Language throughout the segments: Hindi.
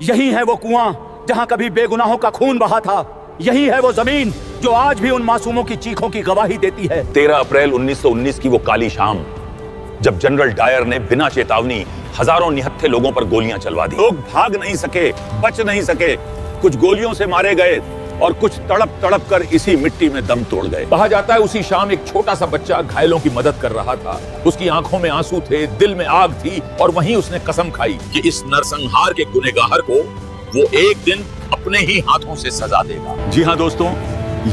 यही है वो कुआं जहां कभी बेगुनाहों का खून बहा था। यही है वो जमीन जो आज भी उन मासूमों की चीखों की गवाही देती है। 13 अप्रैल 1919 की वो काली शाम, जब जनरल डायर ने बिना चेतावनी हजारों निहत्थे लोगों पर गोलियां चलवा दी। लोग भाग नहीं सके, बच नहीं सके, कुछ गोलियों से मारे गए और कुछ तड़प तड़प कर इसी मिट्टी में दम तोड़ गए। कहा जाता है उसी शाम एक छोटा सा बच्चा घायलों की मदद कर रहा था। उसकी आंखों में आंसू थे, दिल में आग थी और वहीं उसने कसम खाई कि इस नरसंहार के गुनहगार को वो एक दिन अपने ही हाथों से सजा देगा। जी हाँ दोस्तों,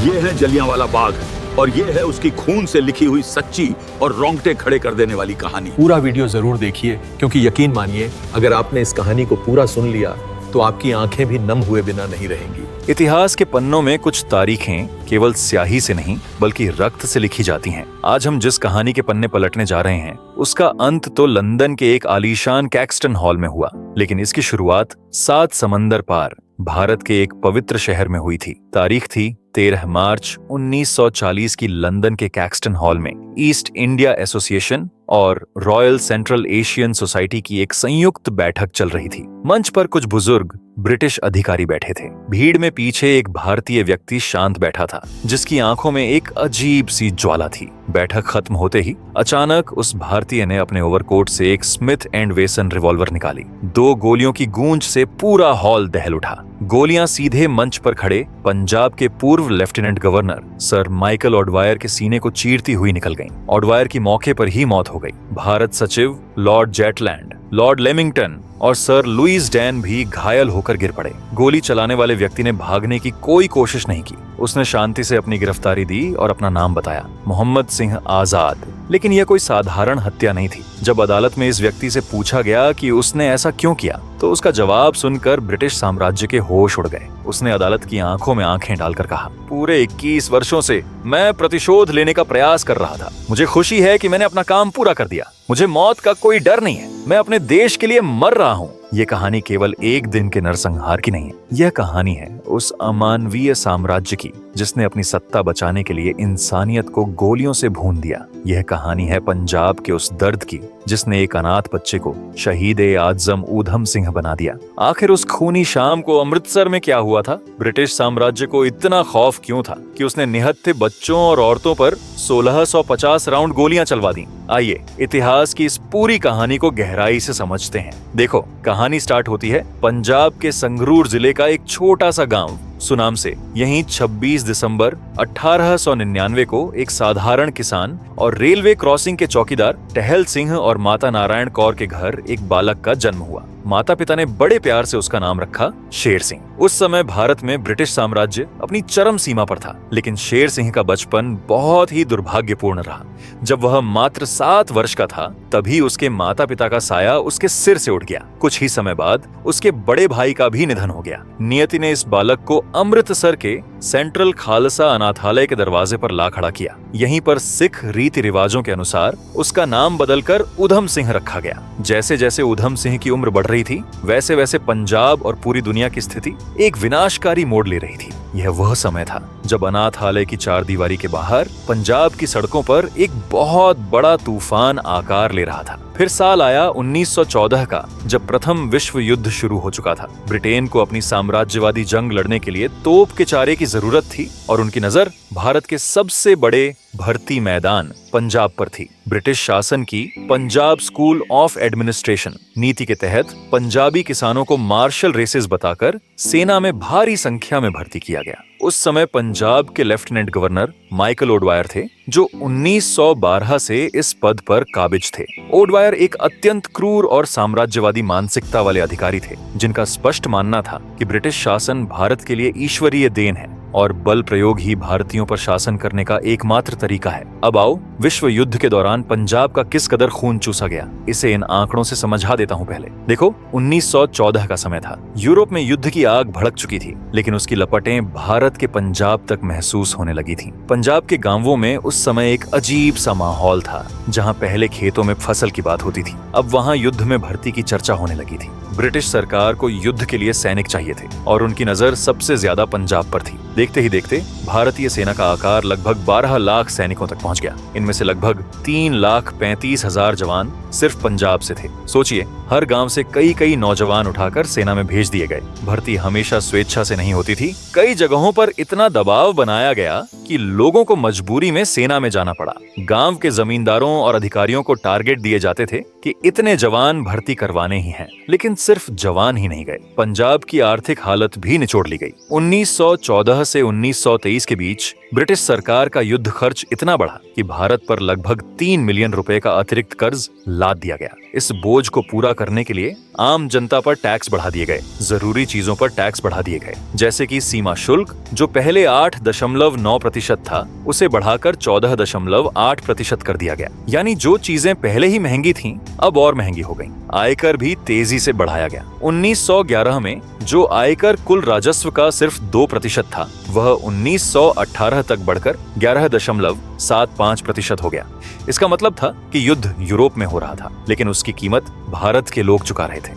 ये है जलियांवाला बाग और ये है उसकी खून से लिखी हुई सच्ची और रोंगटे खड़े कर देने वाली कहानी। पूरा वीडियो जरूर देखिए, क्योंकि यकीन मानिए अगर आपने इस कहानी को पूरा सुन लिया तो आपकी आंखें भी नम हुए बिना नहीं रहेंगी। इतिहास के पन्नों में कुछ तारीखें केवल स्याही से नहीं बल्कि रक्त से लिखी जाती हैं। आज हम जिस कहानी के पन्ने पलटने जा रहे हैं उसका अंत तो लंदन के एक आलीशान कैक्सटन हॉल में हुआ, लेकिन इसकी शुरुआत 7 समंदर पार भारत के एक पवित्र शहर में हुई थी। तारीख थी 13 मार्च 1940 की लंदन के कैक्सटन हॉल में ईस्ट इंडिया एसोसिएशन और रॉयल सेंट्रल एशियन सोसाइटी की एक संयुक्त बैठक चल रही थी। मंच पर कुछ बुजुर्ग ब्रिटिश अधिकारी बैठे थे। भीड़ में पीछे एक भारतीय व्यक्ति शांत बैठा था, जिसकी आंखों में एक अजीब सी ज्वाला थी। बैठक खत्म होते ही अचानक उस भारतीय ने अपने ओवरकोट से एक स्मिथ एंड वेसन रिवॉल्वर निकाली। 2 गोलियों की गूंज से पूरा हॉल दहल उठा। गोलियां सीधे मंच पर खड़े पंजाब के पूर्व लेफ्टिनेंट गवर्नर सर माइकल ऑडवायर के सीने को चीरती हुई निकल गईं। ऑडवायर की मौके पर ही मौत हो गई। भारत सचिव लॉर्ड जेटलैंड, लॉर्ड लेमिंगटन और सर लुईस डैन भी घायल होकर गिर पड़े। गोली चलाने वाले व्यक्ति ने भागने की कोई कोशिश नहीं की। उसने शांति से अपनी गिरफ्तारी दी और अपना नाम बताया, मोहम्मद सिंह आजाद। लेकिन यह कोई साधारण हत्या नहीं थी। जब अदालत में इस व्यक्ति से पूछा गया कि उसने ऐसा क्यों किया, तो उसका जवाब सुनकर ब्रिटिश साम्राज्य के होश उड़ गए। उसने अदालत की आंखों में आंखें डालकर कहा, पूरे 21 वर्षों से मैं प्रतिशोध लेने का प्रयास कर रहा था। मुझे खुशी है कि मैंने अपना काम पूरा कर दिया। मुझे मौत का कोई डर नहीं है। मैं अपने देश के लिए मर रहा हूँ। ये कहानी केवल एक दिन के नरसंहार की नहीं है। यह कहानी है उस अमानवीय साम्राज्य की जिसने अपनी सत्ता बचाने के लिए इंसानियत को गोलियों से भून दिया। यह कहानी है पंजाब के उस दर्द की जिसने एक अनाथ बच्चे को शहीद-ए-आज़म ऊधम सिंह बना दिया। आखिर उस खूनी शाम को अमृतसर में क्या हुआ था? ब्रिटिश साम्राज्य को इतना खौफ क्यों था कि उसने निहत्थे बच्चों और औरतों पर 1650 राउंड गोलियां चलवा दी? आइए इतिहास की इस पूरी कहानी को गहराई से समझते हैं। देखो, कहानी स्टार्ट होती है पंजाब के संगरूर जिले का एक छोटा सा गांव सुनाम से। यहीं 26 दिसंबर 1899 को एक साधारण किसान और रेलवे क्रॉसिंग के चौकीदार टहल सिंह और माता नारायण कौर के घर एक बालक का जन्म हुआ। माता पिता ने बड़े प्यार से उसका नाम रखा शेर सिंह। उस समय भारत में ब्रिटिश साम्राज्य अपनी चरम सीमा पर था, लेकिन शेर सिंह का बचपन बहुत ही दुर्भाग्यपूर्ण रहा। जब वह मात्र 7 वर्ष का था, तभी उसके माता पिता का साया उसके सिर से उठ गया। कुछ ही समय बाद उसके बड़े भाई का भी निधन हो गया। नियति ने इस बालक को अमृतसर के सेंट्रल खालसा अनाथालय के दरवाजे पर ला खड़ा किया। यहीं पर सिख रीति रिवाजों के अनुसार उसका नाम बदलकर ऊधम सिंह रखा गया। जैसे जैसे ऊधम सिंह की उम्र बढ़ रही थी, वैसे वैसे पंजाब और पूरी दुनिया की स्थिति एक विनाशकारी मोड़ ले रही थी। यह वह समय था जब अनाथालय की चारदीवारी के बाहर पंजाब की सड़कों पर एक बहुत बड़ा तूफान आकार ले रहा था। फिर साल आया 1914 का, जब प्रथम विश्व युद्ध शुरू हो चुका था। ब्रिटेन को अपनी साम्राज्यवादी जंग लड़ने के लिए तोप के चारे की जरूरत थी और उनकी नजर भारत के सबसे बड़े भर्ती मैदान पंजाब पर थी। ब्रिटिश शासन की पंजाब स्कूल ऑफ एडमिनिस्ट्रेशन नीति के तहत पंजाबी किसानों को मार्शल रेसेस बताकर सेना में भारी संख्या में भर्ती किया गया। उस समय पंजाब के लेफ्टिनेंट गवर्नर माइकल ऑडवायर थे, जो 1912 से इस पद पर काबिज थे। ऑडवायर एक अत्यंत क्रूर और साम्राज्यवादी मानसिकता वाले अधिकारी थे, जिनका स्पष्ट मानना था कि ब्रिटिश शासन भारत के लिए ईश्वरीय देन है और बल प्रयोग ही भारतीयों पर शासन करने का एकमात्र तरीका है। अब आओ, विश्व युद्ध के दौरान पंजाब का किस कदर खून चूसा गया, इसे इन आंकड़ों से समझा देता हूँ। पहले देखो, 1914 का समय था। यूरोप में युद्ध की आग भड़क चुकी थी, लेकिन उसकी लपटें भारत के पंजाब तक महसूस होने लगी थीं। पंजाब के गांवों में उस समय एक अजीब सा माहौल था, जहां पहले खेतों में फसल की बात होती थी, अब वहां युद्ध में भर्ती की चर्चा होने लगी थी। ब्रिटिश सरकार को युद्ध के लिए सैनिक चाहिए थे और उनकी नजर सबसे ज्यादा पंजाब पर थी। देखते ही देखते भारतीय सेना का आकार लगभग 12 लाख सैनिकों तक पहुंच गया। इनमें से लगभग 3,35,000 जवान सिर्फ पंजाब से थे। सोचिए, हर गांव से कई नौजवान उठाकर सेना में भेज दिए गए। भर्ती हमेशा स्वेच्छा से नहीं होती थी। कई जगहों पर इतना दबाव बनाया गया कि लोगों को मजबूरी में सेना में जाना पड़ा। गांव के जमींदारों और अधिकारियों को टारगेट दिए जाते थे कि इतने जवान भर्ती करवाने ही हैं। लेकिन सिर्फ जवान ही नहीं गए, पंजाब की आर्थिक हालत भी निचोड़ ली गई। 1914 से 1923 के बीच ब्रिटिश सरकार का युद्ध खर्च इतना बढ़ा कि भारत पर लगभग 3 मिलियन रुपए का अतिरिक्त कर्ज लाद दिया गया। इस बोझ को पूरा करने के लिए आम जनता पर टैक्स बढ़ा दिए गए, जरूरी चीजों पर टैक्स बढ़ा दिए गए, जैसे कि सीमा शुल्क जो पहले 8.9% था, उसे बढ़ाकर 14.8% कर दिया गया। यानी जो चीजें पहले ही महंगी थीं, अब और महंगी हो गईं। आयकर भी तेजी से बढ़ाया गया। 1911 में जो आयकर कुल राजस्व का सिर्फ 2% था, वह 1918 तक बढ़कर 11.75% हो गया। इसका मतलब था कि युद्ध यूरोप में हो रहा था, लेकिन उसकी कीमत भारत के लोग चुका रहे थे।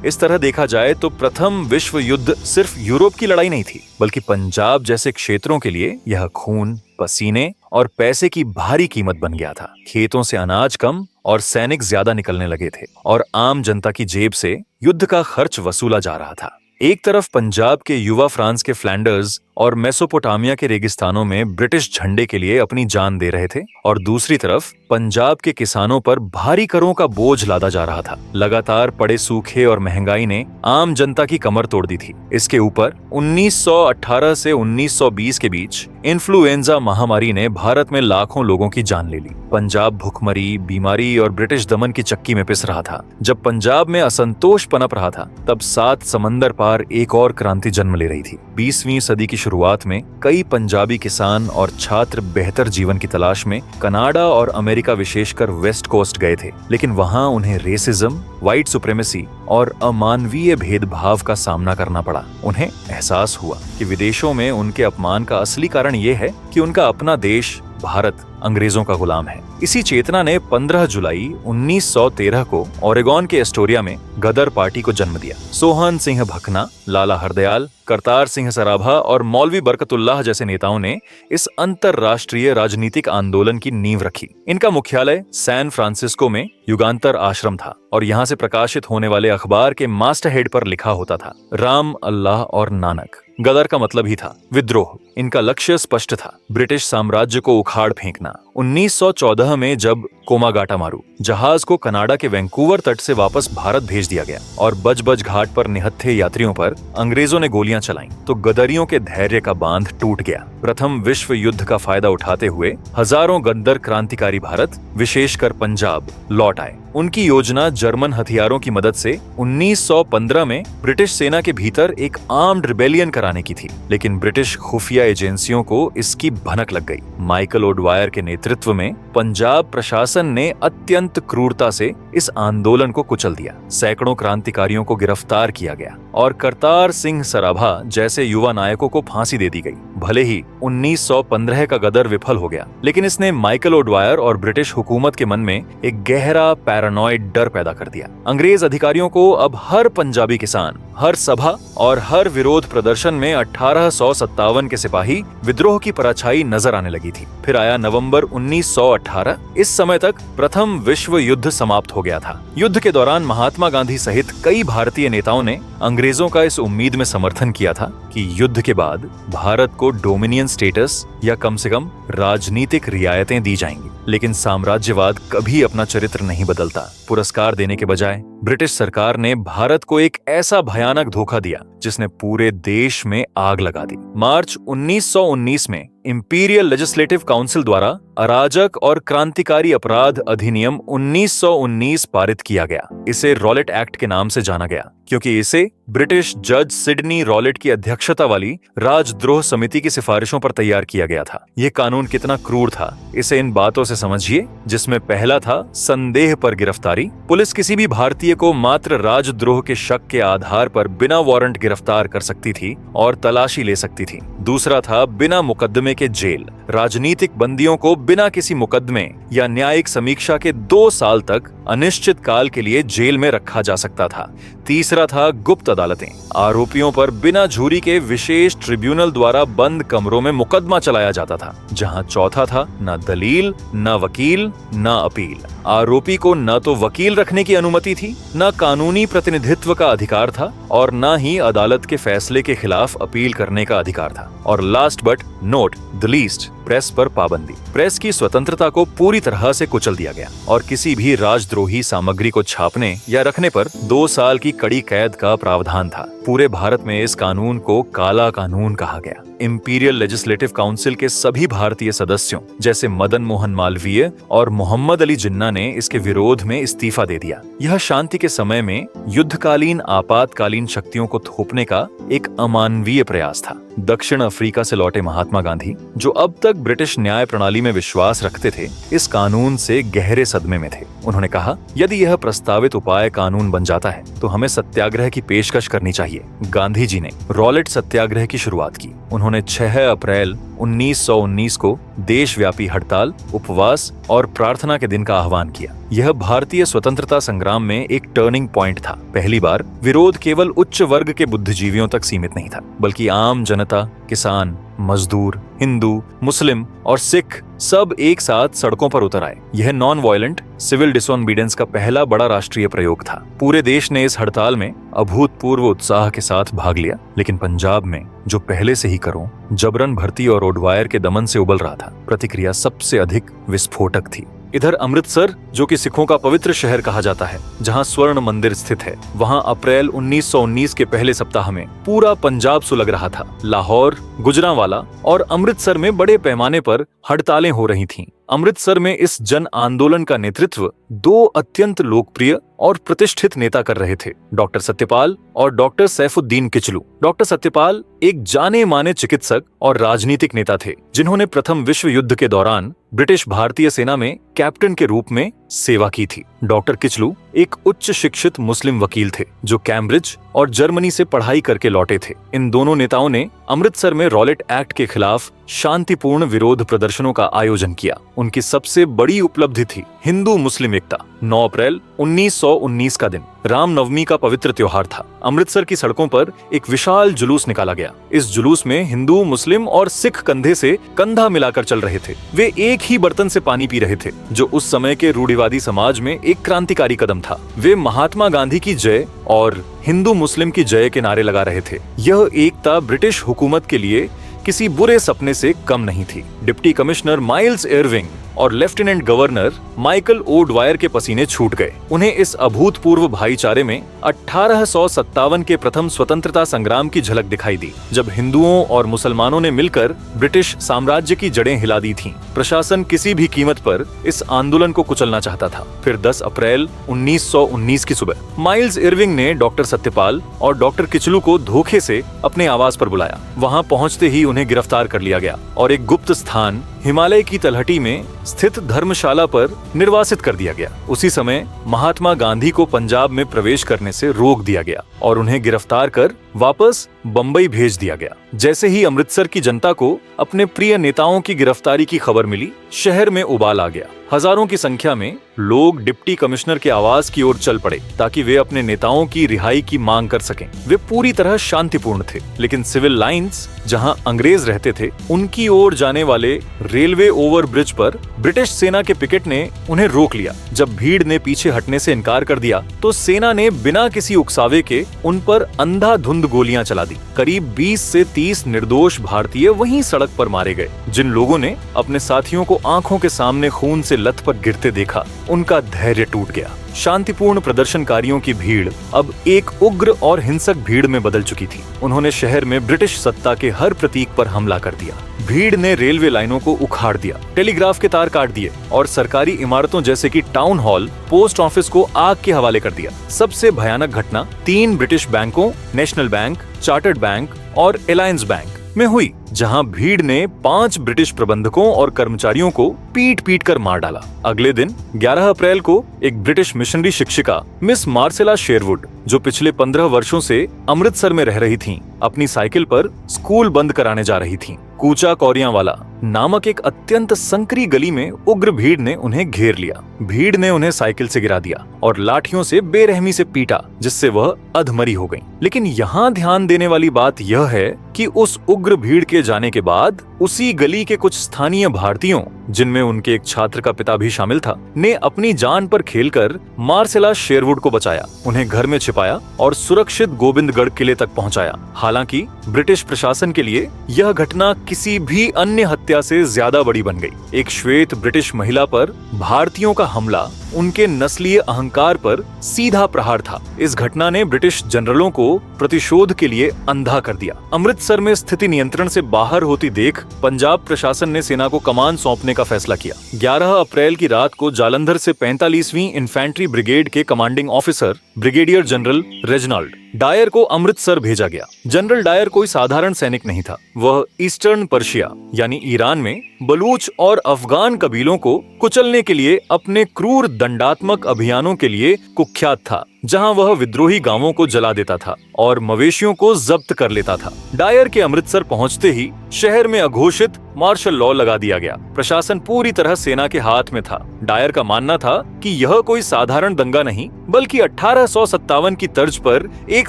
इस तरह देखा जाए तो प्रथम विश्व युद्ध सिर्फ यूरोप की लड़ाई नहीं थी, बल्कि पंजाब जैसे क्षेत्रों के लिए यह खून, पसीने और पैसे की भारी कीमत बन गया था। खेतों से अनाज कम और सैनिक ज्यादा निकलने लगे थे और आम जनता की जेब से युद्ध का खर्च वसूला जा रहा था। एक तरफ पंजाब के युवा फ्रांस के फ्लैंडर्स और मेसोपोटामिया के रेगिस्तानों में ब्रिटिश झंडे के लिए अपनी जान दे रहे थे, और दूसरी तरफ पंजाब के किसानों पर भारी करों का बोझ लादा जा रहा था। लगातार पड़े सूखे और महंगाई ने आम जनता की कमर तोड़ दी थी। इसके ऊपर 1918 से 1920 के बीच इन्फ्लुएंजा महामारी ने भारत में लाखों लोगों की जान ले ली। पंजाब भुखमरी, बीमारी और ब्रिटिश दमन की चक्की में पिस रहा था। जब पंजाब में असंतोष पनप रहा था, तब 7 समंदर पार एक और क्रांति जन्म ले रही थी। 20वीं सदी की शुरुआत में कई पंजाबी किसान और छात्र बेहतर जीवन की तलाश में कनाडा और अमेरिका, विशेषकर वेस्ट कोस्ट गए थे, लेकिन वहां उन्हें रेसिज्म, व्हाइट सुप्रीमेसी और अमानवीय भेदभाव का सामना करना पड़ा। उन्हें एहसास हुआ कि विदेशों में उनके अपमान का असली कारण ये है कि उनका अपना देश भारत अंग्रेजों का गुलाम है। इसी चेतना ने 15 जुलाई 1913 को ओरेगॉन के एस्टोरिया में गदर पार्टी को जन्म दिया। सोहन सिंह भकना, लाला हरदयाल, करतार सिंह सराभा और मौलवी बरकतुल्लाह जैसे नेताओं ने इस अंतरराष्ट्रीय राजनीतिक आंदोलन की नींव रखी। इनका मुख्यालय सैन फ्रांसिस्को में युगांतर आश्रम था और यहाँ से प्रकाशित होने वाले अखबार के मास्टरहेड पर लिखा होता था, राम, अल्लाह और नानक। गदर का मतलब ही था विद्रोह। इनका लक्ष्य स्पष्ट था, ब्रिटिश साम्राज्य को उखाड़ फेंकना। 1914 में जब कोमागाटामारू जहाज को कनाडा के वैंकूवर तट से वापस भारत भेज दिया गया और बज घाट पर निहत्थे यात्रियों पर अंग्रेजों ने गोलियां चलाईं, तो गदरियों के धैर्य का बांध टूट गया। प्रथम विश्व युद्ध का फायदा उठाते हुए हजारों गद्दर क्रांतिकारी भारत, विशेषकर पंजाब, लौट आए। उनकी योजना जर्मन हथियारों की मदद से 1915 में ब्रिटिश सेना के भीतर एक आर्म्ड रिबेलियन कराने की थी, लेकिन ब्रिटिश खुफिया एजेंसियों को इसकी भनक लग गई। माइकल ओडवायर के नेतृत्व में पंजाब प्रशासन ने अत्यंत क्रूरता से इस आंदोलन को कुचल दिया। सैकड़ों क्रांतिकारियों को गिरफ्तार किया गया और करतार सिंह सराभा जैसे युवा नायकों को फांसी दे दी गई। भले ही 1915 का गदर विफल हो गया, लेकिन इसने माइकल ओडवायर और ब्रिटिश हुकूमत के मन में एक गहरा पैरानॉइड डर पैदा कर दिया। अंग्रेज अधिकारियों को अब हर पंजाबी किसान, हर सभा और हर विरोध प्रदर्शन में 1857 के सिपाही विद्रोह की परछाई नजर आने लगी थी। फिर आया नवंबर 1918। इस समय तक प्रथम विश्व युद्ध समाप्त हो गया था। युद्ध के दौरान महात्मा गांधी सहित कई भारतीय नेताओं ने अंग्रेजों का इस उम्मीद में समर्थन किया था कि युद्ध के बाद भारत को डोमिनियन स्टेटस या कम से कम राजनीतिक रियायतें दी जाएंगी। लेकिन साम्राज्यवाद कभी अपना चरित्र नहीं बदलता। पुरस्कार देने के बजाय ब्रिटिश सरकार ने भारत को एक ऐसा भयानक धोखा दिया जिसने पूरे देश में आग लगा दी। मार्च 1919 में इंपीरियल लेजिस्लेटिव काउंसिल द्वारा अराजक और क्रांतिकारी अपराध अधिनियम 1919 पारित किया गया। इसे रॉलेट एक्ट के नाम से जाना गया क्योंकि इसे ब्रिटिश जज सिडनी रॉलेट की अध्यक्षता वाली राजद्रोह समिति की सिफारिशों पर तैयार किया गया था। यह कानून कितना क्रूर था, इसे इन बातों से समझिए, जिसमें पहला था संदेह पर गिरफ्तारी। पुलिस किसी भी भारतीय को मात्र राजद्रोह के शक के आधार पर बिना वारंट गिरफ्तार कर सकती थी और तलाशी ले सकती थी। दूसरा था बिना मुकदमे के जेल। राजनीतिक बंदियों को बिना किसी मुकदमे या न्यायिक समीक्षा के 2 साल तक अनिश्चित काल के लिए जेल में रखा जा सकता था। तीसरा था गुप्त अदालतें। आरोपियों पर बिना झूरी के विशेष ट्रिब्यूनल द्वारा बंद कमरों में मुकदमा चलाया जाता था। जहां चौथा था न दलील, न वकील, न अपील। आरोपी को न तो वकील रखने की अनुमति थी, न कानूनी प्रतिनिधित्व का अधिकार था और न ही अदालत के फैसले के खिलाफ अपील करने का अधिकार था। और last but note the least, press पर पाबंदी। प्रेस की स्वतंत्रता को पूरी तरह से कुचल दिया गया और किसी भी राजद्रोही सामग्री को छापने या रखने पर 2 साल की कड़ी कैद का प्रावधान था। पूरे भारत में इस कानून को काला कानून कहा गया। इंपीरियल लेजिस्लेटिव काउंसिल के सभी भारतीय सदस्यों जैसे मदन मोहन मालवीय और मोहम्मद अली जिन्ना ने इसके विरोध में इस्तीफा दे दिया। यह शांति के समय में युद्धकालीन आपातकालीन शक्तियों को थोपने का एक अमानवीय प्रयास था। दक्षिण अफ्रीका से लौटे महात्मा गांधी, जो अब तक ब्रिटिश न्याय प्रणाली में विश्वास रखते थे, इस कानून से गहरे सदमे में थे। उन्होंने कहा, यदि यह प्रस्तावित उपाय कानून बन जाता है तो हमें सत्याग्रह की पेशकश करनी चाहिए। गांधी जी ने रॉलेट सत्याग्रह की शुरुआत की। उन्होंने 6 अप्रैल 1919 को देशव्यापी हड़ताल, उपवास और प्रार्थना के दिन का आह्वान किया। यह भारतीय स्वतंत्रता संग्राम में एक टर्निंग पॉइंट था। पहली बार विरोध केवल उच्च वर्ग के बुद्धिजीवियों तक सीमित नहीं था, बल्कि आम जनता, किसान, मजदूर, हिंदू, मुस्लिम और सिख सब एक साथ सड़कों पर उतर आए। यह नॉन वायलेंट सिविल डिसोबीडियंस का पहला बड़ा राष्ट्रीय प्रयोग था। पूरे देश ने इस हड़ताल में अभूतपूर्व उत्साह के साथ भाग लिया, लेकिन पंजाब में, जो पहले से ही करों, जबरन भर्ती और ओडवायर के दमन से उबल रहा था, प्रतिक्रिया सबसे अधिक विस्फोटक थी। इधर अमृतसर, जो कि सिखों का पवित्र शहर कहा जाता है, जहां स्वर्ण मंदिर स्थित है, वहां अप्रैल 1919 के पहले सप्ताह में पूरा पंजाब सुलग रहा था। लाहौर, गुजरांवाला और अमृतसर में बड़े पैमाने पर हड़तालें हो रही थीं। अमृतसर में इस जन आंदोलन का नेतृत्व 2 अत्यंत लोकप्रिय और प्रतिष्ठित नेता कर रहे थे, डॉक्टर सत्यपाल और डॉक्टर सैफुद्दीन किचलू। डॉक्टर सत्यपाल एक जाने माने चिकित्सक और राजनीतिक नेता थे, जिन्होंने प्रथम विश्व युद्ध के दौरान ब्रिटिश भारतीय सेना में कैप्टन के रूप में सेवा की थी। डॉक्टर किचलू एक उच्च शिक्षित मुस्लिम वकील थे, जो कैम्ब्रिज और जर्मनी से पढ़ाई करके लौटे थे। इन दोनों नेताओं ने अमृतसर में रॉलेट एक्ट के खिलाफ शांतिपूर्ण विरोध प्रदर्शनों का आयोजन किया। उनकी सबसे बड़ी उपलब्धि थी हिंदू मुस्लिम एकता। 9 अप्रैल 1919 का दिन रामनवमी का पवित्र त्योहार था। अमृतसर की सड़कों पर एक विशाल जुलूस निकाला गया। इस जुलूस में हिंदू, मुस्लिम और सिख कंधे से कंधा मिलाकर चल रहे थे। वे एक ही बर्तन से पानी पी रहे थे, जो उस समय के रूढ़िवादी समाज में एक क्रांतिकारी कदम था। वे महात्मा गांधी की जय और हिंदू मुस्लिम की जय के नारे लगा रहे थे। यह एकता ब्रिटिश हुकूमत के लिए किसी बुरे सपने से कम नहीं थी। डिप्टी कमिश्नर माइल्स इरविंग और lieutenant governor Michael O Dwyer के पसीने छूट गए। उन्हें इस अभूतपूर्व भाईचारे में 1857 के प्रथम स्वतंत्रता संग्राम की झलक दिखाई दी, जब हिंदुओं और मुसलमानों ने मिलकर ब्रिटिश साम्राज्य की जड़ें हिला दी थीं। प्रशासन किसी भी कीमत पर इस आंदोलन को कुचलना चाहता था। फिर 10 अप्रैल 1919 की सुबह माइल्स इरविंग ने डॉक्टर सत्यपाल और डॉक्टर किचलू को धोखे से अपने आवास पर बुलाया। वहां पहुंचते ही उन्हें गिरफ्तार कर लिया गया और एक गुप्त स्थान हिमालय की तलहटी में स्थित धर्मशाला पर निर्वासित कर दिया गया। उसी समय महात्मा गांधी को पंजाब में प्रवेश करने से रोक दिया गया और उन्हें गिरफ्तार कर वापस बंबई भेज दिया गया। जैसे ही अमृतसर की जनता को अपने प्रिय नेताओं की गिरफ्तारी की खबर मिली, शहर में उबाल आ गया। हजारों की संख्या में लोग डिप्टी कमिश्नर के आवास की ओर चल पड़े ताकि वे अपने नेताओं की रिहाई की मांग कर सकें। वे पूरी तरह शांतिपूर्ण थे, लेकिन सिविल लाइंस, जहां अंग्रेज रहते थे, उनकी ओर जाने वाले रेलवे ओवर ब्रिज पर ब्रिटिश सेना के पिकेट ने उन्हें रोक लिया। जब भीड़ ने पीछे हटने से इनकार कर दिया तो सेना ने बिना किसी उकसावे के उन पर अंधाधुंध गोलियां चला दी। करीब 20 से 30 निर्दोष भारतीय वहीं सड़क पर मारे गए। जिन लोगों ने अपने साथियों को आंखों के सामने खून से लथपथ गिरते देखा, उनका धैर्य टूट गया। शांतिपूर्ण प्रदर्शनकारियों की भीड़ अब एक उग्र और हिंसक भीड़ में बदल चुकी थी। उन्होंने शहर में ब्रिटिश सत्ता के हर प्रतीक पर हमला कर दिया। भीड़ ने रेलवे लाइनों को उखाड़ दिया, टेलीग्राफ के तार काट दिए और सरकारी इमारतों जैसे कि टाउन हॉल, पोस्ट ऑफिस को आग के हवाले कर दिया। सबसे भयानक घटना 3 ब्रिटिश बैंकों, नेशनल बैंक, चार्टर्ड बैंक और एलायंस बैंक में हुई, जहां भीड़ ने 5 ब्रिटिश प्रबंधकों और कर्मचारियों को पीट पीट कर मार डाला। अगले दिन 11 अप्रैल को एक ब्रिटिश मिशनरी शिक्षिका मिस मार्सेला शेरवुड, जो पिछले 15 वर्षों से अमृतसर में रह रही थीं, अपनी साइकिल पर स्कूल बंद कराने जा रही थीं। कूचा कौरियांवाला नामक एक अत्यंत संकरी गली में उग्र भीड़ ने उन्हें घेर लिया। भीड़ ने उन्हें साइकिल से गिरा दिया और लाठियों से बेरहमी से पीटा, जिससे वह अधमरी हो गईं। लेकिन यहाँ ध्यान देने वाली बात यह है कि उस उग्र भीड़ के जाने के बाद उसी गली के कुछ स्थानीय भारतीयों, जिनमें उनके एक छात्र का पिता भी शामिल था, ने अपनी जान पर खेलकर मार्सेला शेरवुड को बचाया, उन्हें घर में छिपाया और सुरक्षित गोविंदगढ़ किले तक पहुंचाया। हालांकि ब्रिटिश प्रशासन के लिए यह घटना किसी भी अन्य हत्या से ज्यादा बड़ी बन गई। एक श्वेत ब्रिटिश महिला पर भारतीयों का हमला उनके नस्लीय अहंकार पर सीधा प्रहार था। इस घटना ने ब्रिटिश जनरलों को प्रतिशोध के लिए अंधा कर दिया। अमृतसर में स्थिति नियंत्रण से बाहर होती देख पंजाब प्रशासन ने सेना को कमान सौंपने का फैसला किया। 11 अप्रैल की रात को जालंधर से 45वीं इन्फेंट्री ब्रिगेड के commanding officer brigadier general Reginald Dyer को अमृतसर भेजा गया। जनरल डायर कोई साधारण सैनिक नहीं था। वह ईस्टर्न पर्शिया यानी ईरान में बलूच और अफगान कबीलों को कुचलने के लिए अपने क्रूर दंडात्मक अभियानों के लिए कुख्यात था, जहां वह विद्रोही गांवों को जला देता था और मवेशियों को जब्त कर लेता था। डायर के अमृतसर पहुंचते ही शहर में अघोषित मार्शल लॉ लगा दिया गया। प्रशासन पूरी तरह सेना के हाथ में था। डायर का मानना था कि यह कोई साधारण दंगा नहीं, बल्कि 1857 की तर्ज पर एक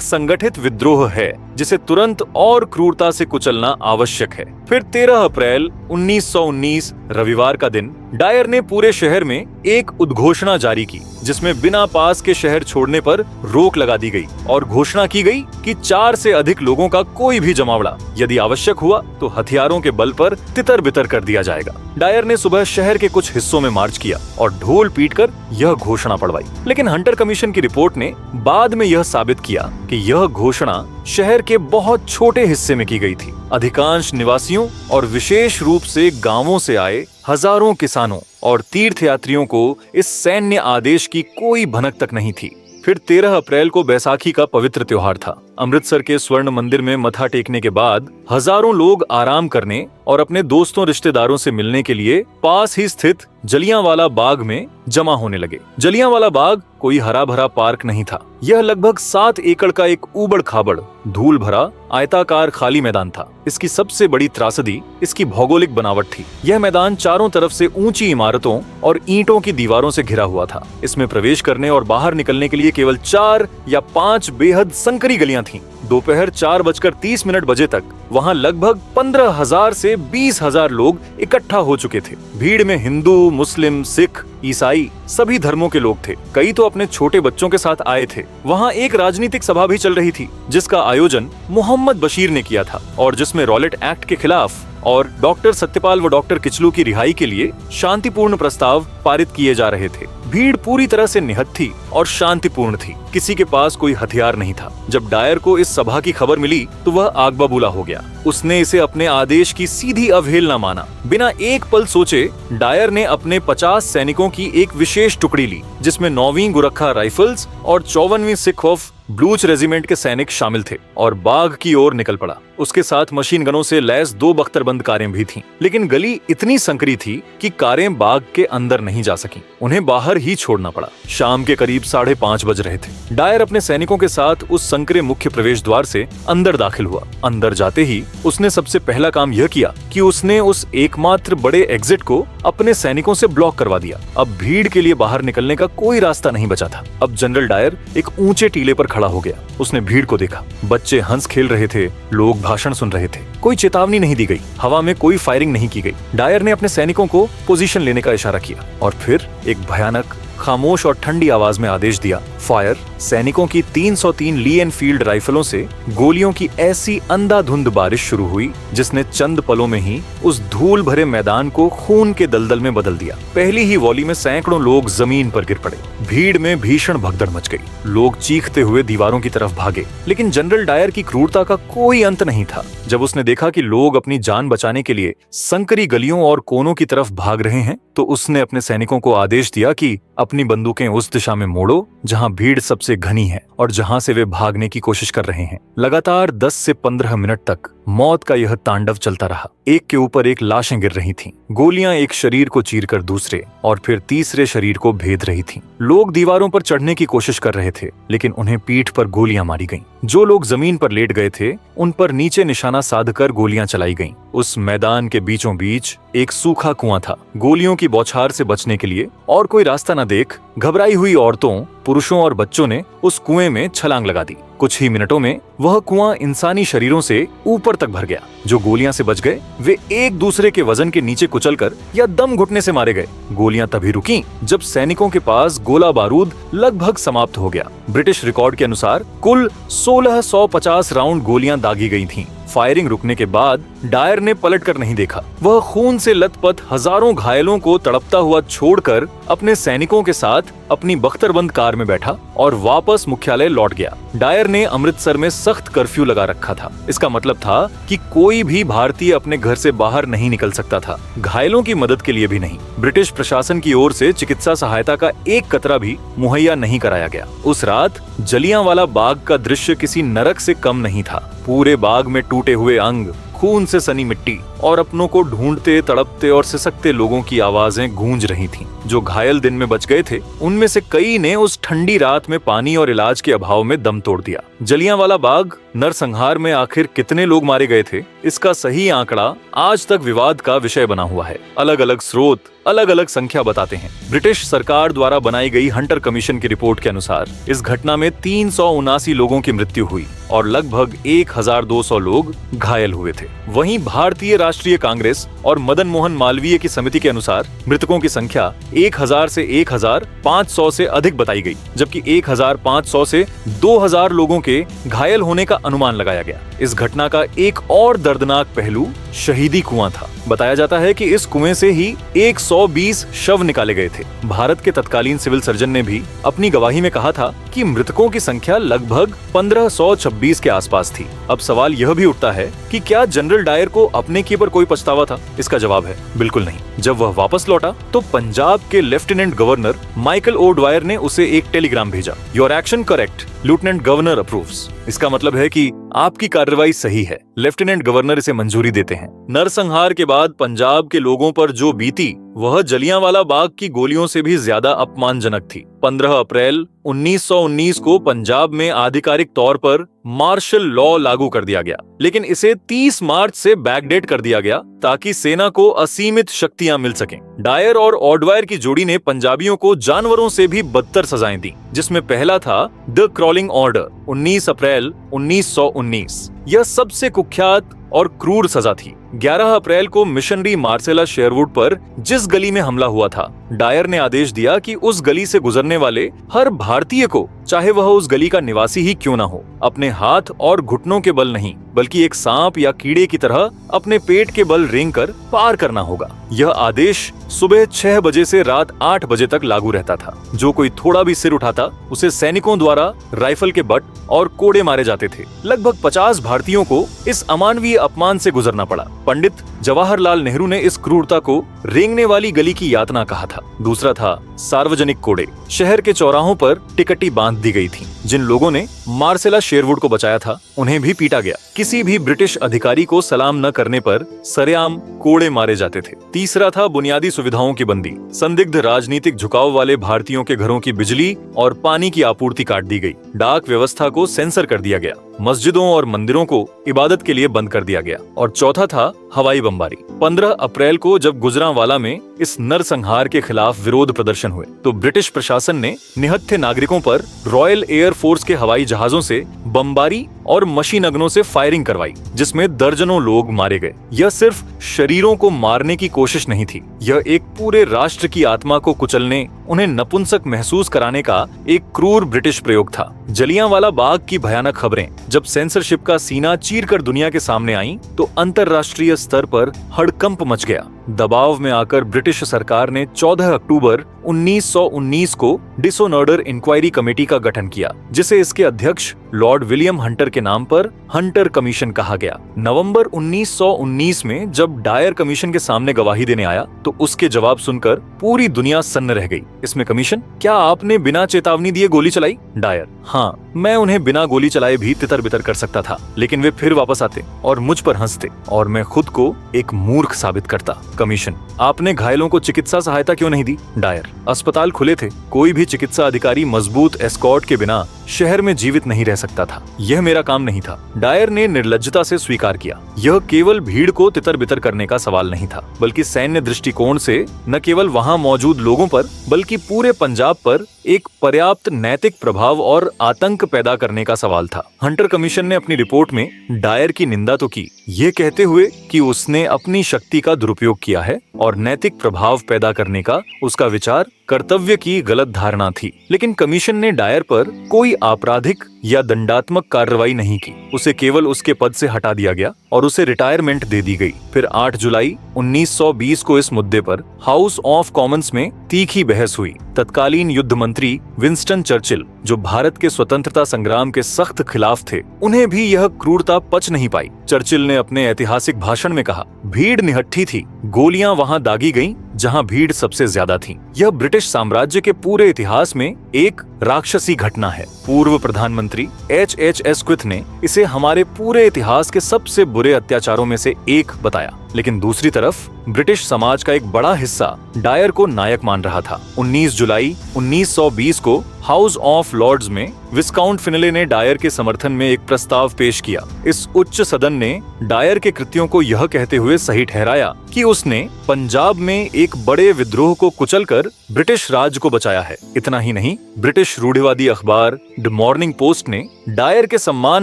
संगठित विद्रोह है, जिसे तुरंत और क्रूरता से कुचलना आवश्यक है। फिर 13 अप्रैल 1919 रविवार का दिन डायर ने पूरे शहर में एक उद्घोषणा जारी की, जिसमें बिना पास के शहर छोड़ने पर रोक लगा दी गई और घोषणा की गई कि 4 से अधिक लोगों का कोई भी जमावड़ा यदि आवश्यक हुआ तो हथियारों के बल पर तितर बितर कर दिया जाएगा। डायर ने सुबह शहर के कुछ हिस्सों में मार्च किया और ढोल पीटकर यह घोषणा पढ़वाई। लेकिन हंटर कमीशन की रिपोर्ट ने बाद में यह साबित किया कि यह घोषणा शहर के बहुत छोटे हिस्से में की गई थी। अधिकांश निवासियों और विशेष रूप से गांवों से आए हजारों किसानों और तीर्थयात्रियों को इस सैन्य आदेश की कोई भनक तक नहीं थी। फिर 13 अप्रैल को बैसाखी का पवित्र त्योहार था। अमृतसर के स्वर्ण मंदिर में मथा टेकने के बाद हजारों लोग आराम करने और अपने दोस्तों रिश्तेदारों से मिलने के लिए पास ही स्थित जलियांवाला बाग में जमा होने लगे। जलियांवाला बाग कोई हरा भरा पार्क नहीं था। यह लगभग 7 एकड़ का एक ऊबड़ खाबड़ धूल भरा आयताकार खाली मैदान था। इसकी सबसे बड़ी त्रासदी इसकी भौगोलिक बनावट थी। यह मैदान चारों तरफ से ऊंची इमारतों और ईंटों की दीवारों से घिरा हुआ था। इसमें प्रवेश करने और बाहर निकलने के लिए केवल 4 या 5 बेहद संकरी गलियां थीं। दोपहर 4:30 बजे तक वहां लगभग 15,000 से 20,000 लोग इकट्ठा हो चुके थे। भीड़ में हिंदू, मुस्लिम, सिख, ईसाई सभी धर्मों के लोग थे। कई तो अपने छोटे बच्चों के साथ आए थे। वहां एक राजनीतिक सभा भी चल रही थी, जिसका आयोजन मोहम्मद बशीर ने किया था और जिसमें रॉलेट एक्ट के खिलाफ और डॉक्टर सत्यपाल व डॉक्टर किचलू की रिहाई के लिए शांतिपूर्ण प्रस्ताव पारित किए जा रहे थे। भीड़ पूरी तरह से निहत्थी और शांतिपूर्ण थी। किसी के पास कोई हथियार नहीं था। जब डायर को इस सभा की खबर मिली तो वह आग बबूला हो गया। उसने इसे अपने आदेश की सीधी अवहेलना माना। बिना एक पल सोचे डायर ने अपने 50 सैनिकों की एक विशेष टुकड़ी ली, जिसमें 9वीं गुरखा राइफल्स और 54वीं सिख ऑफ ब्लूच रेजिमेंट के सैनिक शामिल थे और बाग की ओर निकल पड़ा। उसके साथ मशीन गनों से लैस 2 बख्तरबंद कारें भी थीं। लेकिन गली इतनी संकरी थी कि कारें बाग के अंदर नहीं जा सकीं। उन्हें बाहर ही छोड़ना पड़ा। शाम के करीब 5:30 बज रहे थे। डायर अपने सैनिकों के साथ उस संकरे मुख्य प्रवेश द्वार से अंदर दाखिल हुआ। अंदर जाते ही उसने सबसे पहला काम यह किया कि उसने उस एकमात्र बड़े एग्जिट को अपने सैनिकों से ब्लॉक करवा दिया। अब भीड़ के लिए बाहर निकलने का कोई रास्ता नहीं बचा था। अब जनरल डायर एक ऊंचे टीले पर खड़ा हो गया। उसने भीड़ को देखा। बच्चे हंस खेल रहे थे, लोग भाषण सुन रहे थे। कोई चेतावनी नहीं दी गई। हवा में कोई फायरिंग नहीं की गई। डायर ने अपने सैनिकों को पोजीशन लेने का इशारा किया और फिर एक भयानक, खामोश और ठंडी आवाज में आदेश दिया, फायर। सैनिकों की 303 ली एनफील्ड राइफलों से गोलियों की ऐसी अंधाधुंध बारिश शुरू हुई जिसने चंद पलों में ही उस धूल भरे मैदान को खून के दलदल में बदल दिया। पहली ही वॉली में सैकड़ों लोग जमीन पर गिर पड़े। भीड़ में भीषण भगदड़ मच गई। लोग चीखते हुए दीवारों की तरफ भागे। लेकिन जनरल डायर की क्रूरता का कोई अंत नहीं था। जब उसने देखा कि लोग अपनी जान बचाने के लिए संकरी गलियों और कोनों की तरफ भाग रहे हैं, तो उसने अपने सैनिकों को आदेश दिया कि अपनी बंदूकें उस दिशा में मोड़ो जहां भीड़ सबसे घनी है और जहां से वे भागने की कोशिश कर रहे हैं। लगातार 10 से 15 मिनट तक मौत का यह तांडव चलता रहा। एक के ऊपर एक लाशें गिर रही थीं। गोलियां एक शरीर को चीरकर दूसरे और फिर तीसरे शरीर को भेद रही थीं। लोग दीवारों पर चढ़ने की कोशिश कर रहे थे, लेकिन उन्हें पीठ पर गोलियां मारी गईं। जो लोग जमीन पर लेट गए थे, उन पर नीचे निशाना साधकर गोलियां चलाई गईं। उस मैदान के बीचों बीच एक सूखा कुआं था। गोलियों की बौछार से बचने के लिए और कोई रास्ता न देख घबराई हुई औरतों, पुरुषों और बच्चों ने उस कुएं में छलांग लगा दी। कुछ ही मिनटों में वह कुआं इंसानी शरीरों से ऊपर तक भर गया। जो गोलियां से बच गए वे एक दूसरे के वजन के नीचे कुचलकर या दम घुटने से मारे गए। गोलियां तभी रुकीं जब सैनिकों के पास गोला बारूद लगभग समाप्त हो गया। ब्रिटिश रिकॉर्ड के अनुसार कुल 1650 राउंड गोलियां दागी गई थीं। फायरिंग रुकने के बाद डायर ने पलटकर नहीं देखा। वह खून से लथपथ हजारों घायलों को तड़पता हुआ छोड़कर अपने सैनिकों के साथ अपनी बख्तरबंद कार में बैठा और वापस मुख्यालय लौट गया। डायर ने अमृतसर में सख्त कर्फ्यू लगा रखा था। इसका मतलब था कि कोई भी भारतीय अपने घर से बाहर नहीं निकल सकता था, घायलों की मदद के लिए भी नहीं। ब्रिटिश प्रशासन की ओर से चिकित्सा सहायता का एक कतरा भी मुहैया नहीं कराया गया। उस रात जलियांवाला बाग का दृश्य किसी नरक से कम नहीं था। पूरे बाग में टूटे हुए अंग, खून से सनी मिट्टी और अपनों को ढूंढते, तड़पते और सिसकते लोगों की आवाजें गूंज रही थीं। जो घायल दिन में बच गए थे उनमें से कई ने उस ठंडी रात में पानी और इलाज के अभाव में दम तोड़ दिया। जलियांवाला बाग नरसंहार में आखिर कितने लोग मारे गए थे, इसका सही आंकड़ा आज तक विवाद का विषय बना हुआ है। अलग अलग स्रोत अलग अलग संख्या बताते हैं। ब्रिटिश सरकार द्वारा बनाई गई हंटर कमीशन की रिपोर्ट के अनुसार इस घटना में 379 लोगों की मृत्यु हुई और लगभग 1200 लोग घायल हुए थे। वहीं भारतीय राष्ट्रीय कांग्रेस और मदन मोहन मालवीय की समिति के अनुसार मृतकों की संख्या 1000 से 1500 से अधिक बताई गई, जबकि 1500 से 2000 लोगों के घायल होने का अनुमान लगाया गया। इस घटना का एक और दर्दनाक पहलू शहीदी कुआं था। बताया जाता है कि इस कुएं से ही 120 शव निकाले गए थे। भारत के तत्कालीन सिविल सर्जन ने भी अपनी गवाही में कहा था कि मृतकों की संख्या लगभग 1526 के आसपास थी। अब सवाल यह भी उठता है कि क्या जनरल डायर को अपने की पर कोई पछतावा था? इसका जवाब है बिल्कुल नहीं। जब वह वापस लौटा तो पंजाब के लेफ्टिनेंट गवर्नर माइकल ओ ड्वायर ने उसे एक टेलीग्राम भेजा। Your action correct, lieutenant governor approves. इसका मतलब है कि आपकी कार्रवाई सही है। लेफ्टिनेंट गवर्नर इसे मंजूरी देते हैं। नरसंहार के बाद पंजाब के लोगों पर जो बीती वह जलियांवाला बाग की गोलियों से भी ज्यादा अपमानजनक थी। 15 अप्रैल 1919 को पंजाब में आधिकारिक तौर पर मार्शल लॉ लागू कर दिया गया, लेकिन इसे 30 मार्च से बैकडेट कर दिया गया ताकि सेना को असीमित शक्तियां मिल सकें। डायर और ऑडवायर की जोड़ी ने पंजाबियों को जानवरों से भी बदतर सजाएं दी, जिसमें पहला था द क्रॉलिंग ऑर्डर 19 अप्रैल 1919। यह सबसे कुख्यात और क्रूर सजा थी। 11 अप्रैल को मिशनरी मार्सेला शेरवुड पर जिस गली में हमला हुआ था, डायर ने आदेश दिया कि उस गली से गुजरने वाले हर भारतीय को, चाहे वह उस गली का निवासी ही क्यों ना हो, अपने हाथ और घुटनों के बल नहीं बल्कि एक सांप या कीड़े की तरह अपने पेट के बल रेंगकर पार करना होगा। यह आदेश सुबह 6 बजे से रात 8 बजे तक लागू रहता था। जो कोई थोड़ा भी सिर उठाता उसे सैनिकों द्वारा राइफल के बट और कोड़े मारे जाते थे। लगभग 50 भारतीयों को इस अमानवीय अपमान से गुजरना पड़ा। पंडित जवाहरलाल नेहरू ने इस क्रूरता को रेंगने वाली गली की यातना कहा था। दूसरा था सार्वजनिक कोड़े। शहर के चौराहों पर टिकटी बांध दी गई थी। जिन लोगों ने मार्सेला शेरवुड को बचाया था उन्हें भी पीटा गया। किसी भी ब्रिटिश अधिकारी को सलाम न करने पर सरेआम कोड़े मारे जाते थे। तीसरा था बुनियादी सुविधाओं की बंदी। संदिग्ध राजनीतिक झुकाव वाले भारतीयों के घरों की बिजली और पानी की आपूर्ति काट दी गई। डाक व्यवस्था को सेंसर कर दिया गया। मस्जिदों और मंदिरों को इबादत के लिए बंद कर दिया गया। और चौथा था हवाई बमबारी। 15 अप्रैल को जब गुजरांवाला में इस नरसंहार के खिलाफ विरोध प्रदर्शन हुए तो ब्रिटिश प्रशासन ने निहत्थे नागरिकों पर रॉयल एयर फोर्स के हवाई जहाजों से बमबारी और मशीनगनों से फायरिंग करवाई, जिसमें दर्जनों लोग मारे गए। यह सिर्फ शरीरों को मारने की कोशिश नहीं थी, यह एक पूरे राष्ट्र की आत्मा को कुचलने, उन्हें नपुंसक महसूस कराने का एक क्रूर ब्रिटिश प्रयोग था। जलियांवाला बाग की भयानक खबरें जब सेंसरशिप का सीना चीरकर दुनिया के सामने आईं, तो अंतर्राष्ट्रीय स्तर पर हड़कंप मच गया। दबाव में आकर ब्रिटिश सरकार ने 14 अक्टूबर 1919 को डिसऑनर्डर इंक्वायरी कमेटी का गठन किया, जिसे इसके अध्यक्ष लॉर्ड विलियम हंटर के नाम पर हंटर कमीशन कहा गया। नवंबर 1919 में जब डायर कमीशन के सामने गवाही देने आया तो उसके जवाब सुनकर पूरी दुनिया सन्न रह गई। इसमें कमीशन, क्या आपने बिना चेतावनी दिए गोली चलाई? डायर, हाँ, मैं उन्हें बिना गोली चलाए भी तितर बितर कर सकता था, लेकिन वे फिर वापस आते और मुझ पर हंसते और मैं खुद को एक मूर्ख साबित करता। कमीशन, आपने घायलों को चिकित्सा सहायता क्यों नहीं दी? डायर, अस्पताल खुले थे, कोई भी चिकित्सा अधिकारी मजबूत एस्कॉर्ट के बिना शहर में जीवित नहीं रह सकता था, यह मेरा काम नहीं था। डायर ने निर्लज्जता से स्वीकार किया, यह केवल भीड़ को तितर बितर करने का सवाल नहीं था, बल्कि सैन्य दृष्टिकोण से न केवल वहां मौजूद लोगों पर बल्कि पूरे पंजाब पर एक पर्याप्त नैतिक प्रभाव और आतंक पैदा करने का सवाल था। हंटर कमीशन ने अपनी रिपोर्ट में डायर की निंदा तो की, ये कहते हुए कि उसने अपनी शक्ति का दुरुपयोग किया है और नैतिक प्रभाव पैदा करने का उसका विचार कर्तव्य की गलत धारणा थी। लेकिन कमीशन ने डायर पर कोई आपराधिक या दंडात्मक कार्रवाई नहीं की, उसे केवल उसके पद से हटा दिया गया और उसे रिटायरमेंट दे दी गई। फिर 8 जुलाई 1920 को इस मुद्दे पर हाउस ऑफ कॉमन्स में तीखी बहस हुई। तत्कालीन युद्ध मंत्री विंस्टन चर्चिल, जो भारत के स्वतंत्रता संग्राम के सख्त खिलाफ थे, उन्हें भी यह क्रूरता पच नहीं पाई। चर्चिल ने अपने ऐतिहासिक भाषण में कहा, भीड़ निहत्थी थी, गोलियां वहां दागी गईं जहां भीड़ सबसे ज्यादा थी। यह ब्रिटिश साम्राज्य के पूरे इतिहास में एक राक्षसी घटना है। पूर्व प्रधानमंत्री H.H. एस्क्विथ ने इसे हमारे पूरे इतिहास के सबसे बुरे अत्याचारों में से एक बताया। लेकिन दूसरी तरफ ब्रिटिश समाज का एक बड़ा हिस्सा डायर को नायक मान रहा था। 19 जुलाई 1920 को हाउस ऑफ लॉर्ड्स में विस्काउंट फिनले ने डायर के समर्थन में एक प्रस्ताव पेश किया। इस उच्च सदन ने डायर के कृत्यों को यह कहते हुए सही ठहराया कि उसने पंजाब में एक बड़े विद्रोह को कुचलकर ब्रिटिश राज को बचाया है। इतना ही नहीं, ब्रिटिश रूढ़िवादी अखबार द मॉर्निंग पोस्ट ने डायर के सम्मान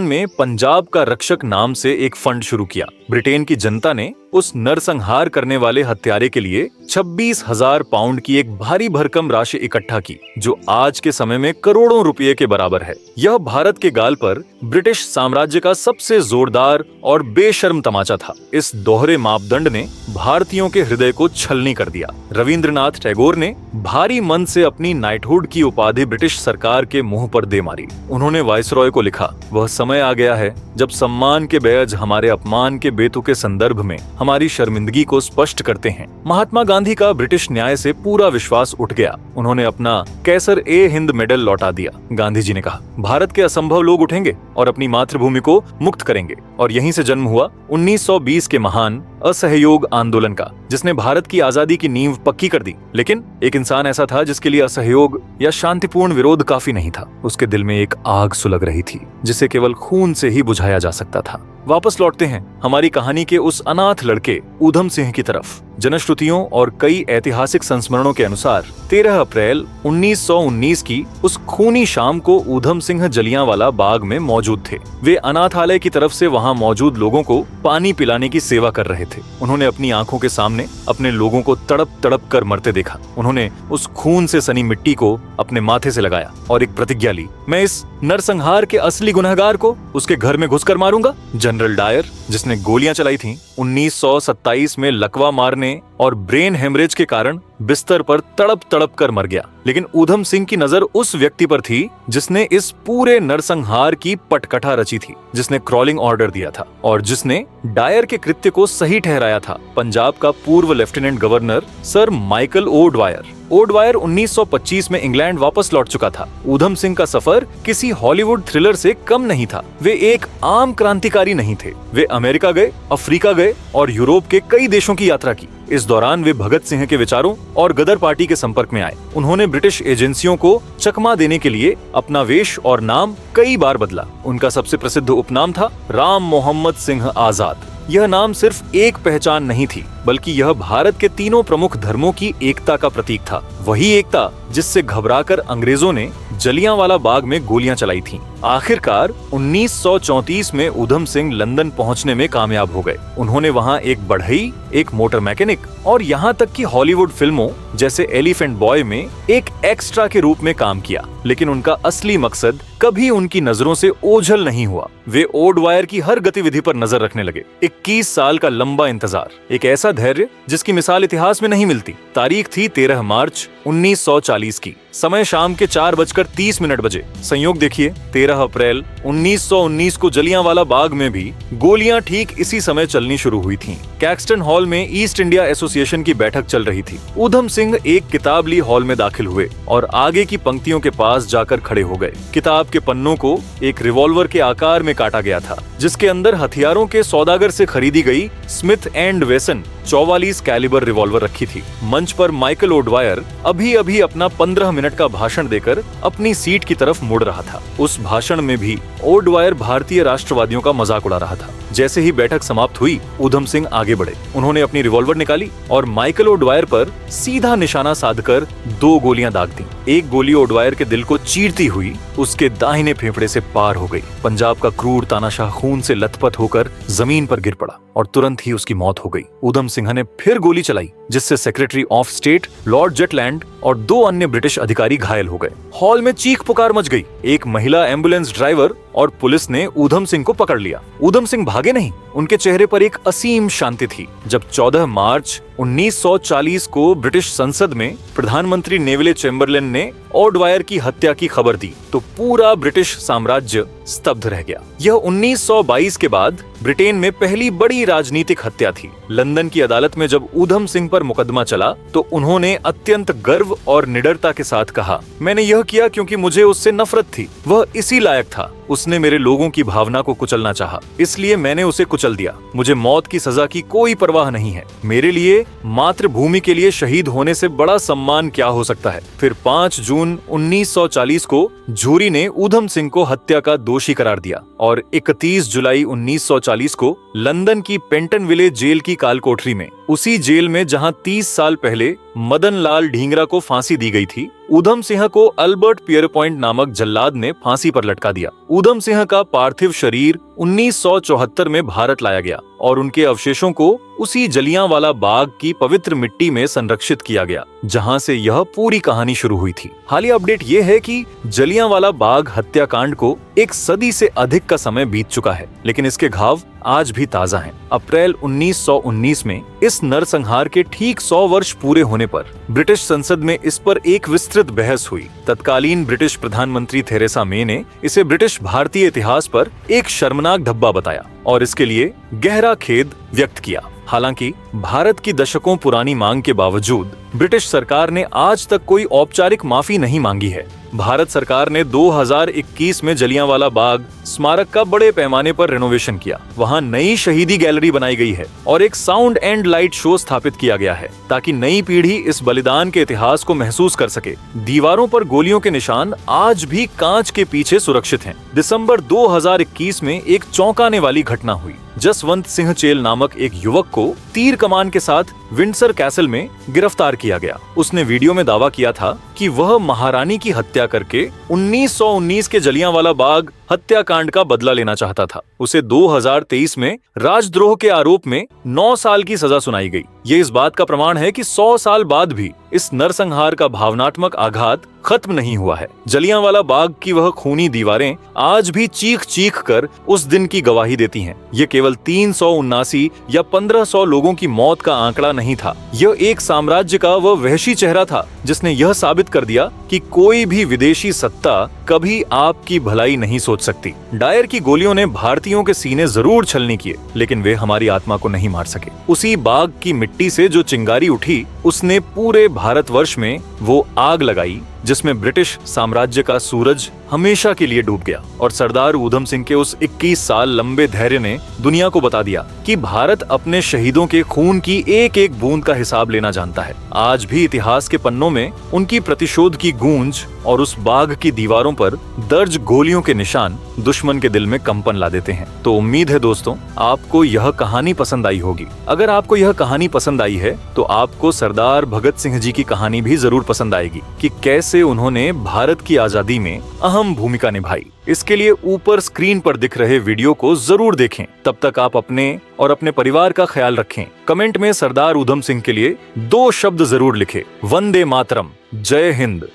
में पंजाब का रक्षक नाम से एक फंड शुरू किया। ब्रिटेन की जनता ने उस नरसंहार करने वाले हत्यारे के लिए 26,000 पाउंड की एक भारी भरकम राशि इकट्ठा की, जो आज के समय में करोड़ों रुपए के बराबर है। यह भारत के गाल पर ब्रिटिश साम्राज्य का सबसे जोरदार और बेशर्म तमाचा था। इस दोहरे मापदंड ने भारतीयों के हृदय को छलनी कर दिया। रविंद्रनाथ टैगोर ने भारी मन से अपनी नाइटहुड की उपाधि ब्रिटिश सरकार के मुंह पर दे मारी। उन्होंने वाइसरॉय को लिखा, वह समय आ गया है जब सम्मान के बैज हमारे अपमान के बेतुके संदर्भ में हमारी शर्मिंदगी को स्पष्ट करते हैं। महात्मा गांधी का ब्रिटिश न्याय से पूरा विश्वास उठ गया। उन्होंने अपना कैसर-ए-हिंद मेडल लौटा दिया। गांधी जी ने कहा, भारत के असंभव लोग उठेंगे और अपनी मातृभूमि को मुक्त करेंगे। और यहीं से जन्म हुआ 1920 के महान असहयोग आंदोलन का, जिसने भारत की आजादी की नींव पक्की कर दी। लेकिन एक इंसान ऐसा था जिसके लिए असहयोग या शांतिपूर्ण विरोध काफी नहीं था। उसके दिल में एक आग सुलग रही थी जिसे केवल खून से ही बुझाया जा सकता था। वापस लौटते हैं हमारी कहानी के उस अनाथ लड़के ऊधम सिंह की तरफ। जनश्रुतियों और कई ऐतिहासिक संस्मरणों के अनुसार 13 अप्रैल 1919 की उस खूनी शाम को ऊधम सिंह जलियांवाला बाग में मौजूद थे। वे अनाथालय की तरफ से वहां मौजूद लोगों को पानी पिलाने की सेवा कर रहे थे। उन्होंने अपनी आंखों के सामने अपने लोगों को तड़प तड़प कर मरते देखा। उन्होंने उस खून से सनी मिट्टी को अपने माथे से लगाया और एक प्रतिज्ञा ली, मैं इस नरसंहार के असली गुनहगार को उसके घर में घुसकर मारूंगा। जनरल डायर, जिसने गोलियां चलाई थीं, 1927 में लकवा मारने और ब्रेन हेमरेज के कारण बिस्तर पर तड़प तड़प कर मर गया। लेकिन ऊधम सिंह की नजर उस व्यक्ति पर थी जिसने इस पूरे नरसंहार की पटकथा रची थी, जिसने क्रॉलिंग ऑर्डर दिया था और जिसने डायर के कृत्य को सही ठहराया था। पंजाब का पूर्व lieutenant governor sir Michael O Dwyer. O'Dwyer 1925 में इंग्लैंड वापस लौट चुका था। ऊधम सिंह का सफर किसी हॉलीवुड थ्रिलर से कम नहीं था। वे एक आम क्रांतिकारी नहीं थे। वे अमेरिका गए, अफ्रीका गए और यूरोप के कई देशों की यात्रा की। इस दौरान वे भगत सिंह के विचारों और गदर पार्टी के संपर्क में आए। उन्होंने ब्रिटिश एजेंसियों को चकमा देने के लिए अपना वेश और नाम कई बार बदला। उनका सबसे प्रसिद्ध उपनाम था राम मोहम्मद सिंह आजाद। यह नाम सिर्फ एक पहचान नहीं थी, बल्कि यह भारत के तीनों प्रमुख धर्मों की एकता का प्रतीक था। वही एकता जिससे घबराकर अंग्रेजों ने जलियांवाला बाग में गोलियां चलाई थीं। आखिरकार 1934 में ऊधम सिंह लंदन पहुंचने में कामयाब हो गए। उन्होंने वहां एक बढ़ई, एक मोटर मैकेनिक और यहाँ तक कि हॉलीवुड फिल्मों जैसे एलिफेंट बॉय में एक एक्स्ट्रा के रूप में काम किया। लेकिन उनका असली मकसद कभी उनकी नजरों से ओझल नहीं हुआ। वे ओ ड्वायर की हर गतिविधि पर नजर रखने लगे। 21 साल का लंबा इंतजार, एक ऐसा धैर्य जिसकी मिसाल इतिहास में नहीं मिलती। तारीख थी 13 मार्च 1940 की। समय शाम के 4:30 बजे। संयोग देखिए, 13 अप्रैल 1919 को जलियांवाला बाग में भी गोलियां ठीक इसी समय चलनी शुरू हुई थीं। कैक्सटन हॉल में ईस्ट इंडिया एसोसिएशन की बैठक चल रही थी। ऊधम सिंह एक किताब ली हॉल में दाखिल हुए और आगे की पंक्तियों के पास जाकर खड़े हो गए। किताब के पन्नों को एक रिवॉल्वर के आकार में काटा गया था, जिसके अंदर हथियारों के सौदागर से खरीदी गई स्मिथ एंड वेसन 44 कैलिबर रिवॉल्वर रखी थी। मंच पर माइकल ओडवायर अभी अभी अपना 15 मिनट का भाषण देकर अपनी सीट की तरफ मुड़ रहा था। उस भाषण में भी ओडवायर भारतीय राष्ट्रवादियों का मजाक उड़ा रहा था। जैसे ही बैठक समाप्त हुई, ऊधम सिंह आगे बढ़े। उन्होंने अपनी रिवॉल्वर निकाली और माइकल ओडवायर पर सीधा निशाना साधकर 2 गोलियां दाग दी। एक गोली ओडवायर के दिल को चीरती हुई उसके दाहिने फेफड़े से पार हो गई। पंजाब का क्रूर तानाशाह खून से लथपथ होकर जमीन पर गिर पड़ा और तुरंत ही उसकी मौत हो गई। ऊधम सिंह ने फिर गोली चलाई, जिससे secretary of state Lord Zetland और 2 अन्य ब्रिटिश अधिकारी घायल हो गए। हॉल में चीख पुकार मच गई। एक महिला एम्बुलेंस ड्राइवर और पुलिस ने ऊधम सिंह को पकड़ लिया। ऊधम सिंह भागे नहीं, उनके चेहरे पर एक असीम शांति थी। जब 14 मार्च 1940 को ब्रिटिश संसद में प्रधानमंत्री नेविले चैम्बरलेन ने ओडवायर की हत्या की खबर दी, तो पूरा ब्रिटिश साम्राज्य स्तब्ध रह गया। यह 1922 के बाद ब्रिटेन में पहली बड़ी राजनीतिक हत्या थी। लंदन की अदालत में जब ऊधम सिंह पर मुकदमा चला, तो उन्होंने अत्यंत गर्व और निडरता के साथ कहा, मैंने यह किया क्योंकि मुझे उससे नफरत थी। वह इसी लायक था। उसने मेरे लोगों की भावना को कुचलना चाहा, इसलिए मैंने उसे कुचल दिया। मुझे मौत की सजा की कोई परवाह नहीं है। मेरे लिए मातृभूमि के लिए शहीद होने से बड़ा सम्मान क्या हो सकता है। फिर 5 जून 1940 को जूरी ने ऊधम सिंह को हत्या का दोषी करार दिया और 31 जुलाई 1940 को लंदन की पेंटनविले जेल की कालकोठरी में, उसी जेल में जहां 30 साल पहले मदन लाल ढींगरा को फांसी दी गई थी, ऊधम सिंह को अल्बर्ट पियरपॉइंट नामक जल्लाद ने फांसी पर लटका दिया। ऊधम सिंह का पार्थिव शरीर 1974 में भारत लाया गया और उनके अवशेषों को उसी जलियांवाला बाग की पवित्र मिट्टी में संरक्षित किया गया, जहां से यह पूरी कहानी शुरू हुई थी। हालिया अपडेट ये है कि जलियांवाला बाग हत्याकांड को 1 सदी से अधिक का समय बीत चुका है, लेकिन इसके घाव आज भी ताजा हैं। अप्रैल 1919 में इस नरसंहार के ठीक 100 वर्ष पूरे होने पर ब्रिटिश संसद में इस पर एक विस्तृत बहस हुई। तत्कालीन ब्रिटिश प्रधानमंत्री थेरेसा मे ने इसे ब्रिटिश भारतीय इतिहास पर एक शर्मनाक धब्बा बताया और इसके लिए गहरा खेद व्यक्त किया। हालांकि भारत की दशकों पुरानी मांग के बावजूद ब्रिटिश सरकार ने आज तक कोई औपचारिक माफी नहीं मांगी है। भारत सरकार ने 2021 में जलियांवाला बाग स्मारक का बड़े पैमाने पर रेनोवेशन किया। वहां नई शहीदी गैलरी बनाई गई है और एक साउंड एंड लाइट शो स्थापित किया गया है, ताकि नई पीढ़ी इस बलिदान के इतिहास को महसूस कर सके। दीवारों पर गोलियों के निशान आज भी कांच के पीछे सुरक्षित हैं। दिसंबर 2021 में एक चौंकाने वाली घटना हुई। जसवंत सिंह चेल नामक एक युवक को तीर कमान के साथ विंडसर कैसल में गिरफ्तार किया गया। उसने वीडियो में दावा किया था कि वह महारानी की हत्या करके 1919 के जलियांवाला बाग हत्याकांड का बदला लेना चाहता था। उसे 2023 में राजद्रोह के आरोप में 9 साल की सजा सुनाई गई। ये इस बात का प्रमाण है कि 100 साल बाद भी इस नरसंहार का भावनात्मक आघात खत्म नहीं हुआ है। जलियांवाला बाग की वह खूनी दीवारें आज भी चीख चीख कर उस दिन की गवाही देती हैं। ये केवल 379 या 1500 लोगों की मौत का आंकड़ा नहीं था। यह एक साम्राज्य का वह वहशी चेहरा था जिसने यह साबित कर दिया कि कोई भी विदेशी सत्ता कभी आपकी भलाई नहीं सोच सकती। डायर की गोलियों ने भारतीयों के सीने जरूर छलनी किए, लेकिन वे हमारी आत्मा को नहीं मार सके। उसी बाग की मिट्टी से जो चिंगारी उठी, उसने पूरे भारतवर्ष में वो आग लगाई जिसमें ब्रिटिश साम्राज्य का सूरज हमेशा के लिए डूब गया। और सरदार ऊधम सिंह के उस 21 साल लंबे धैर्य ने दुनिया को बता दिया कि भारत अपने शहीदों के खून की एक एक बूंद का हिसाब लेना जानता है। आज भी इतिहास के पन्नों में उनकी प्रतिशोध की गूंज और उस बाग की दीवारों पर दर्ज गोलियों के निशान दुश्मन के दिल में कंपन ला देते हैं। तो उम्मीद है दोस्तों, आपको यह कहानी पसंद आई होगी। अगर आपको यह कहानी पसंद आई है तो आपको सरदार भगत सिंह जी की कहानी भी जरूर पसंद आएगी कि कैसे उन्होंने भारत की आजादी में अहम भूमिका निभाई। इसके लिए ऊपर स्क्रीन पर दिख रहे वीडियो को जरूर देखें। तब तक आप अपने और अपने परिवार का ख्याल रखें। कमेंट में सरदार ऊधम सिंह के लिए 2 शब्द जरूर लिखें, वंदे मातरम, जय हिंद।